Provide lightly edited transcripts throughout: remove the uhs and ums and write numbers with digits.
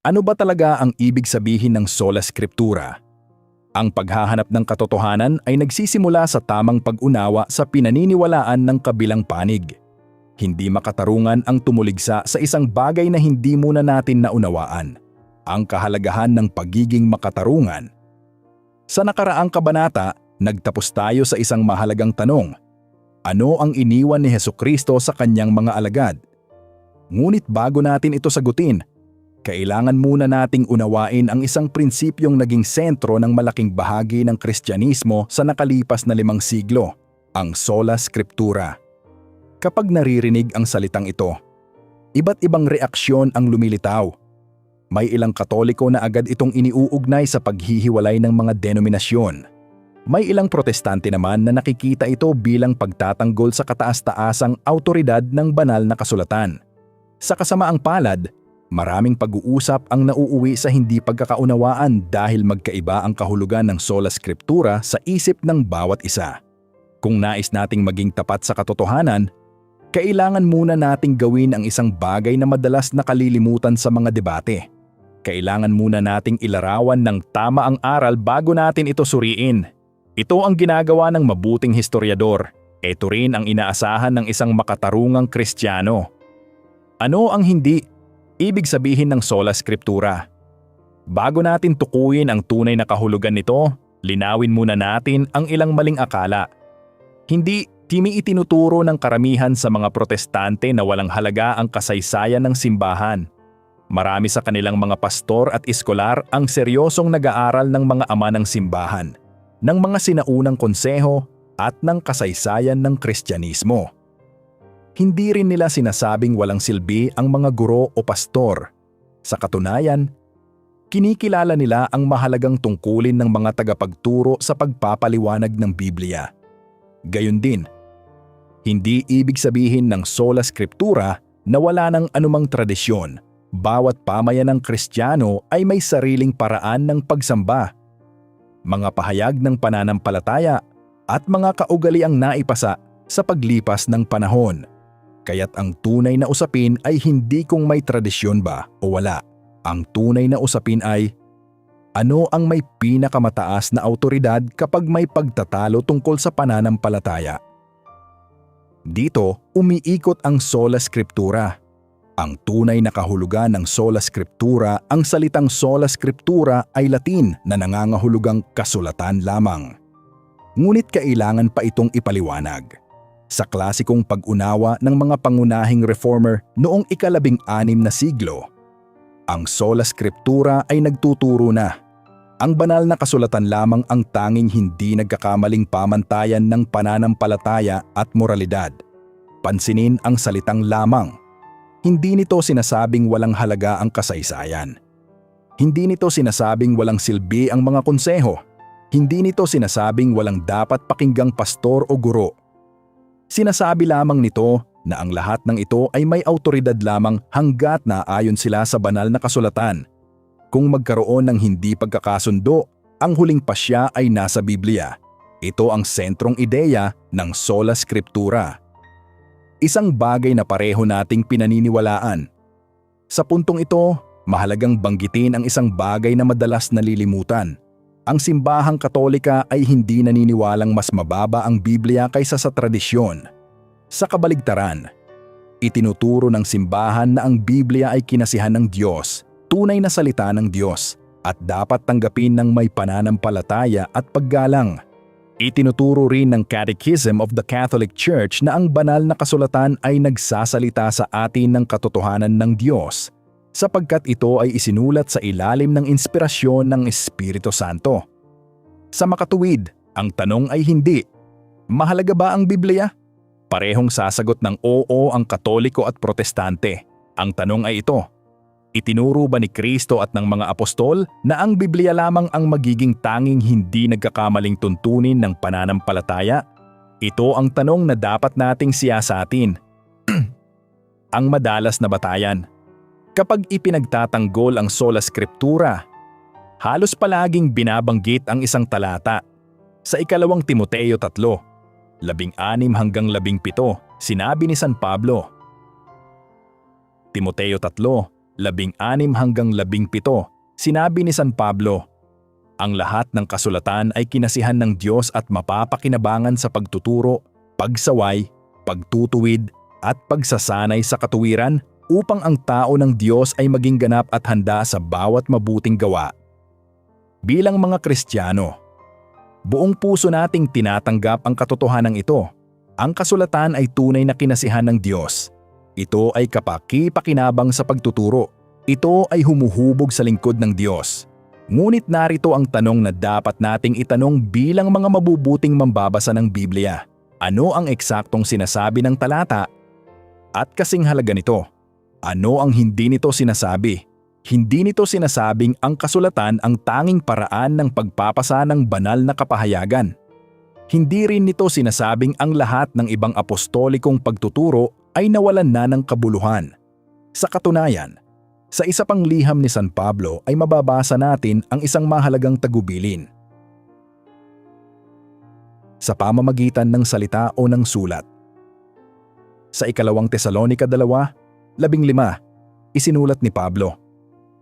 Ano ba talaga ang ibig sabihin ng sola scriptura? Ang paghahanap ng katotohanan ay nagsisimula sa tamang pag-unawa sa pinaniniwalaan ng kabilang panig. Hindi makatarungan ang tumuligsa sa isang bagay na hindi muna natin naunawaan. Ang kahalagahan ng pagiging makatarungan. Sa nakaraang kabanata, nagtapos tayo sa isang mahalagang tanong. Ano ang iniwan ni Hesukristo sa kanyang mga alagad? Ngunit bago natin ito sagutin, kailangan muna nating unawain ang isang prinsipyong naging sentro ng malaking bahagi ng Kristyanismo sa nakalipas na 5 siglo, ang sola scriptura. Kapag naririnig ang salitang ito, iba't ibang reaksyon ang lumilitaw. May ilang Katoliko na agad itong iniuugnay sa paghihiwalay ng mga denominasyon. May ilang Protestante naman na nakikita ito bilang pagtatanggol sa kataas-taasang awtoridad ng banal na kasulatan. Sa kasamaang palad, maraming pag-uusap ang nauuwi sa hindi pagkakaunawaan dahil magkaiba ang kahulugan ng sola scriptura sa isip ng bawat isa. Kung nais nating maging tapat sa katotohanan, kailangan muna nating gawin ang isang bagay na madalas nakalilimutan sa mga debate. Kailangan muna nating ilarawan ng tama ang aral bago natin ito suriin. Ito ang ginagawa ng mabuting historyador. Ito rin ang inaasahan ng isang makatarungang Kristiyano. Ano ang hindi ibig sabihin ng sola scriptura? Bago natin tukuyin ang tunay na kahulugan nito, linawin muna natin ang ilang maling akala. Hindi itinuturo ng karamihan sa mga Protestante na walang halaga ang kasaysayan ng simbahan. Marami sa kanilang mga pastor at iskolar ang seryosong nag-aaral ng mga ama ng simbahan, ng mga sinaunang konseho at ng kasaysayan ng Kristyanismo. Hindi rin nila sinasabing walang silbi ang mga guro o pastor. Sa katunayan, kinikilala nila ang mahalagang tungkulin ng mga tagapagturo sa pagpapaliwanag ng Biblia. Gayon din, hindi ibig sabihin ng sola scriptura na wala ng anumang tradisyon. Bawat pamayanang Kristiyano ay may sariling paraan ng pagsamba, mga pahayag ng pananampalataya at mga kaugaliang naipasa sa paglipas ng panahon. Kaya't ang tunay na usapin ay hindi kung may tradisyon ba o wala. Ang tunay na usapin ay ano ang may pinakamataas na awtoridad kapag may pagtatalo tungkol sa pananampalataya. Dito, umiikot ang sola scriptura. Ang tunay na kahulugan ng sola scriptura, ang salitang sola scriptura ay Latin na nangangahulugang kasulatan lamang. Ngunit kailangan pa itong ipaliwanag. Sa klasikong pag-unawa ng mga pangunahing reformer noong ika-16 na siglo, ang sola scriptura ay nagtuturo na ang banal na kasulatan lamang ang tanging hindi nagkakamaling pamantayan ng pananampalataya at moralidad. Pansinin ang salitang lamang. Hindi nito sinasabing walang halaga ang kasaysayan. Hindi nito sinasabing walang silbi ang mga konseho. Hindi nito sinasabing walang dapat pakinggang pastor o guro. Sinasabi lamang nito na ang lahat ng ito ay may awtoridad lamang hanggat naayon sila sa banal na kasulatan. Kung magkaroon ng hindi pagkakasundo, ang huling pasya ay nasa Biblia. Ito ang sentrong ideya ng sola scriptura. Isang bagay na pareho nating pinaniniwalaan. Sa puntong ito, mahalagang banggitin ang isang bagay na madalas nalilimutan. Ang simbahang Katolika ay hindi naniniwalang mas mababa ang Biblia kaysa sa tradisyon. Sa kabaligtaran, itinuturo ng simbahan na ang Biblia ay kinasihan ng Diyos, tunay na salita ng Diyos, at dapat tanggapin ng may pananampalataya at paggalang. Itinuturo rin ng Catechism of the Catholic Church na ang banal na kasulatan ay nagsasalita sa atin ng katotohanan ng Diyos, sapagkat ito ay isinulat sa ilalim ng inspirasyon ng Espiritu Santo. Sa makatuwid, ang tanong ay hindi, mahalaga ba ang Biblia? Parehong sasagot ng oo ang Katoliko at Protestante. Ang tanong ay ito, itinuro ba ni Kristo at ng mga apostol na ang Biblia lamang ang magiging tanging hindi nagkakamaling tuntunin ng pananampalataya? Ito ang tanong na dapat nating siyasatin. Ang madalas na batayan. Kapag ipinagtatanggol ang sola scriptura, halos palaging binabanggit ang isang talata. Sa ika-2 Timoteo 3, 16 hanggang 17, sinabi ni San Pablo, Timoteo 3, 16-17, sinabi ni San Pablo, "Ang lahat ng kasulatan ay kinasihan ng Diyos at mapapakinabangan sa pagtuturo, pagsaway, pagtutuwid at pagsasanay sa katuwiran upang ang tao ng Diyos ay maging ganap at handa sa bawat mabuting gawa." Bilang mga Kristiyano, buong puso nating tinatanggap ang katotohanan ito. Ang kasulatan ay tunay na kinasihan ng Diyos. Ito ay kapaki-pakinabang sa pagtuturo. Ito ay humuhubog sa lingkod ng Diyos. Ngunit narito ang tanong na dapat nating itanong bilang mga mabubuting mambabasa ng Biblia. Ano ang eksaktong sinasabi ng talata? At kasing halaga nito, ano ang hindi nito sinasabi? Hindi nito sinasabing ang kasulatan ang tanging paraan ng pagpapasa ng banal na kapahayagan. Hindi rin nito sinasabing ang lahat ng ibang apostolikong pagtuturo ay nawalan na ng kabuluhan. Sa katunayan, sa isa pang liham ni San Pablo ay mababasa natin ang isang mahalagang tagubilin. Sa pamamagitan ng salita o ng sulat. Sa 2 Tesalonica 2:15, isinulat ni Pablo,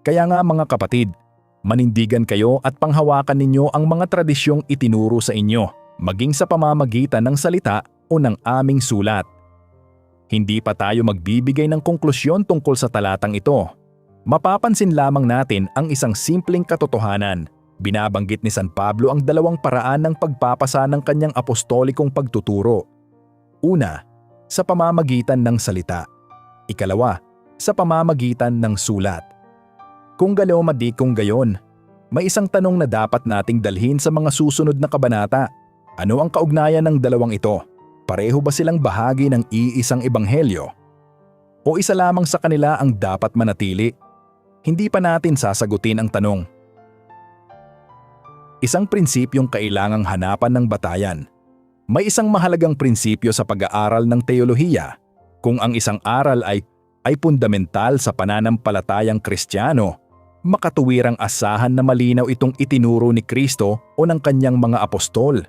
"Kaya nga mga kapatid, manindigan kayo at panghawakan ninyo ang mga tradisyong itinuro sa inyo, maging sa pamamagitan ng salita o ng aming sulat." Hindi pa tayo magbibigay ng konklusyon tungkol sa talatang ito. Mapapansin lamang natin ang isang simpleng katotohanan. Binabanggit ni San Pablo ang dalawang paraan ng pagpapasa ng kanyang apostolikong pagtuturo. Una, sa pamamagitan ng salita. Ikalawa, sa pamamagitan ng sulat. Kung galoma di kung gayon, may isang tanong na dapat nating dalhin sa mga susunod na kabanata. Ano ang kaugnayan ng dalawang ito? Pareho ba silang bahagi ng iisang ebanghelyo? O isa lamang sa kanila ang dapat manatili? Hindi pa natin sasagutin ang tanong. Isang prinsipyong kailangang hanapan ng batayan. May isang mahalagang prinsipyo sa pag-aaral ng teolohiya. Kung ang isang aral ay fundamental sa pananampalatayang Kristiyano, makatuwirang asahan na malinaw itong itinuro ni Kristo o ng kanyang mga apostol.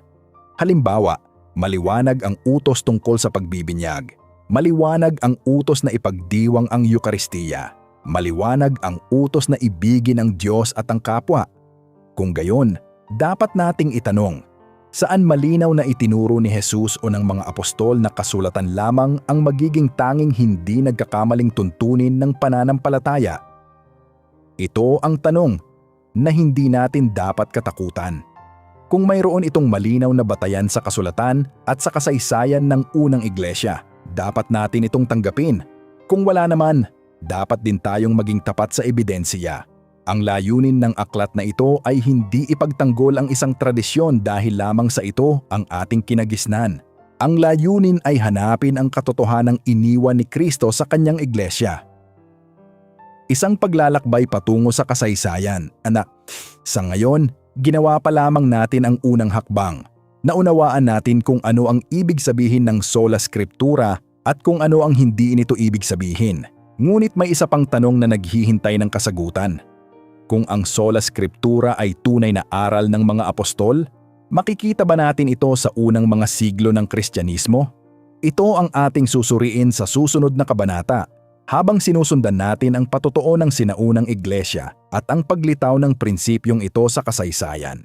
Halimbawa, maliwanag ang utos tungkol sa pagbibinyag. Maliwanag ang utos na ipagdiwang ang Eukaristiya. Maliwanag ang utos na ibigin ang Diyos at ang kapwa. Kung gayon, dapat nating itanong, saan malinaw na itinuro ni Jesus o ng mga apostol na kasulatan lamang ang magiging tanging hindi nagkakamaling tuntunin ng pananampalataya? Ito ang tanong na hindi natin dapat katakutan. Kung mayroon itong malinaw na batayan sa kasulatan at sa kasaysayan ng unang iglesia, dapat natin itong tanggapin. Kung wala naman, dapat din tayong maging tapat sa ebidensya. Ang layunin ng aklat na ito ay hindi ipagtanggol ang isang tradisyon dahil lamang sa ito ang ating kinagisnan. Ang layunin ay hanapin ang katotohanang iniwan ni Kristo sa kanyang iglesia. Isang paglalakbay patungo sa kasaysayan, anak. Sa ngayon, ginawa pa lamang natin ang unang hakbang. Naunawaan natin kung ano ang ibig sabihin ng sola scriptura at kung ano ang hindi nito ibig sabihin. Ngunit may isa pang tanong na naghihintay ng kasagutan. Kung ang sola scriptura ay tunay na aral ng mga apostol, makikita ba natin ito sa unang mga siglo ng Kristyanismo? Ito ang ating susuriin sa susunod na kabanata, habang sinusundan natin ang patotoo ng sinaunang iglesia at ang paglitaw ng prinsipyong ito sa kasaysayan.